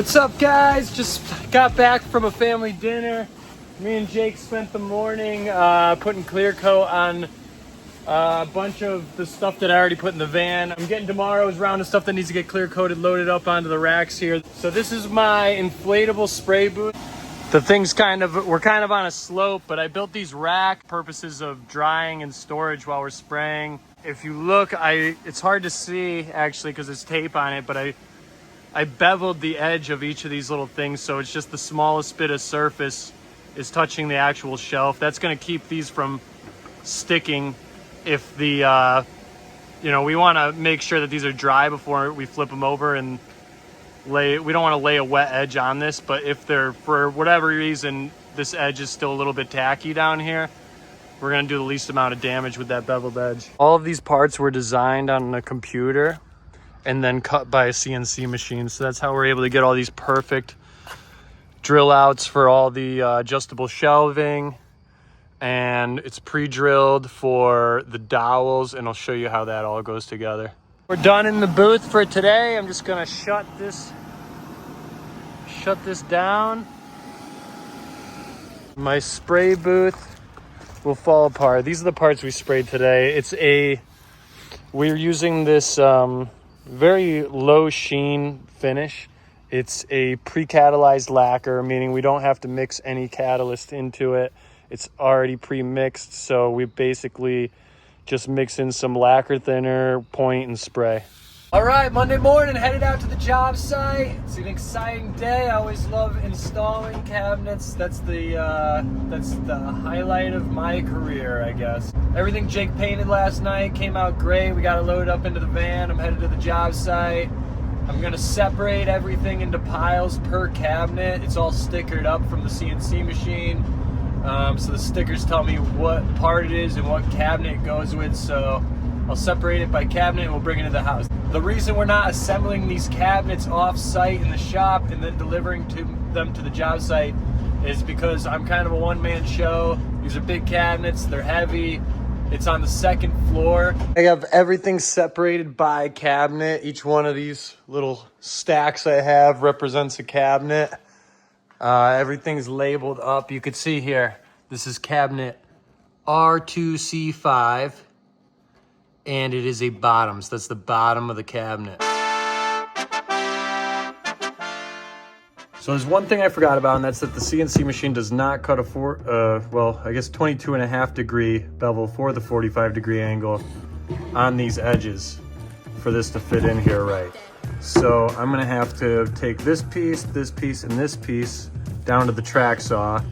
What's up, guys? Just got back from a family dinner. Me and Jake spent the morning putting clear coat on a bunch of the stuff that I already put in the van. I'm getting tomorrow's round of stuff that needs to get clear coated loaded up onto the racks here. So this is my inflatable spray booth. The thing's we're kind of on a slope, but I built these rack purposes of drying and storage while we're spraying. If you look, it's hard to see actually because there's tape on it, but I beveled the edge of each of these little things, so it's just the smallest bit of surface is touching the actual shelf. That's going to keep these from sticking. If the we want to make sure that these are dry before we flip them over and we don't want to lay a wet edge on this, but if they're, for whatever reason, this edge is still a little bit tacky down here, we're going to do the least amount of damage with that beveled edge. All of these parts were designed on a computer and then cut by a CNC machine. So that's how we're able to get all these perfect drill outs for all the adjustable shelving. And it's pre-drilled for the dowels, and I'll show you how that all goes together. We're done in the booth for today. I'm just gonna shut this down. My spray booth will fall apart. These are the parts we sprayed today. We're using this very low sheen finish. It's a pre-catalyzed lacquer, meaning we don't have to mix any catalyst into it. It's already pre-mixed, so we basically just mix in some lacquer thinner, point, and spray. All right, Monday morning, headed out to the job site. It's an exciting day. I always love installing cabinets. That's the highlight of my career, I guess. Everything Jake painted last night came out great. We got it loaded up into the van. I'm headed to the job site. I'm gonna separate everything into piles per cabinet. It's all stickered up from the CNC machine. So the stickers tell me what part it is and what cabinet it goes with. So I'll separate it by cabinet and we'll bring it to the house. The reason we're not assembling these cabinets off-site in the shop and then delivering them to the job site is because I'm kind of a one-man show. These are big cabinets, they're heavy. It's on the second floor. I have everything separated by cabinet. Each one of these little stacks I have represents a cabinet. Everything's labeled up. You could see here, this is cabinet R2C5. And it is a bottom, so that's the bottom of the cabinet. So there's one thing I forgot about, and that's that the CNC machine does not cut a 22.5 degree bevel for the 45 degree angle on these edges for this to fit in here right. So I'm gonna have to take this piece, and this piece down to the track saw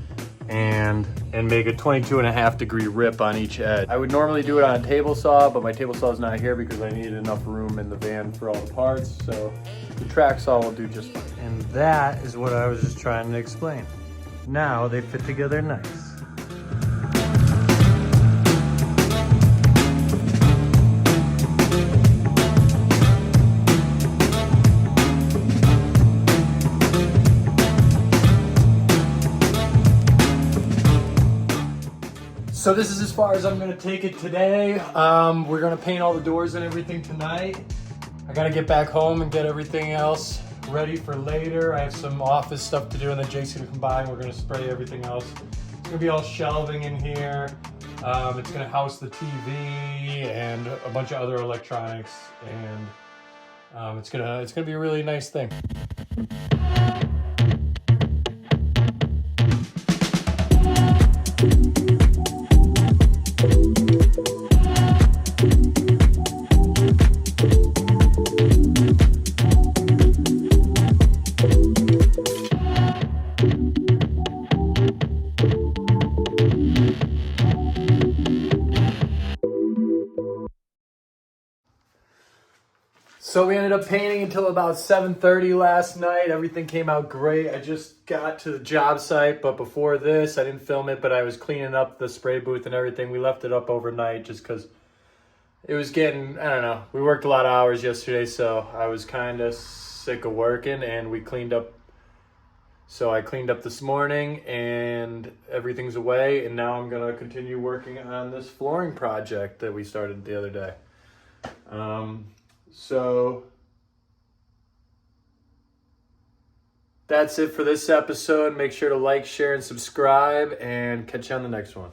and make a 22.5 degree rip on each edge. I would normally do it on a table saw, but my table saw is not here because I needed enough room in the van for all the parts, so the track saw will do just fine. And that is what I was just trying to explain. Now they fit together nice. So this is as far as I'm gonna take it today. We're gonna paint all the doors and everything tonight. I gotta get back home and get everything else ready for later. I have some office stuff to do and then Jake's gonna come by and we're gonna spray everything else. It's gonna be all shelving in here. It's gonna house the TV and a bunch of other electronics, and it's gonna be a really nice thing. So we ended up painting until about 7:30 last night. Everything came out great. I just got to the job site, but before this, I didn't film it, but I was cleaning up the spray booth and everything. We left it up overnight just because it was getting, I don't know, we worked a lot of hours yesterday, so I was kind of sick of working, and we cleaned up. So I cleaned up this morning and everything's away, and now I'm gonna continue working on this flooring project that we started the other day. So That's it for this episode. Make sure to like, share, and subscribe, and catch you on the next one.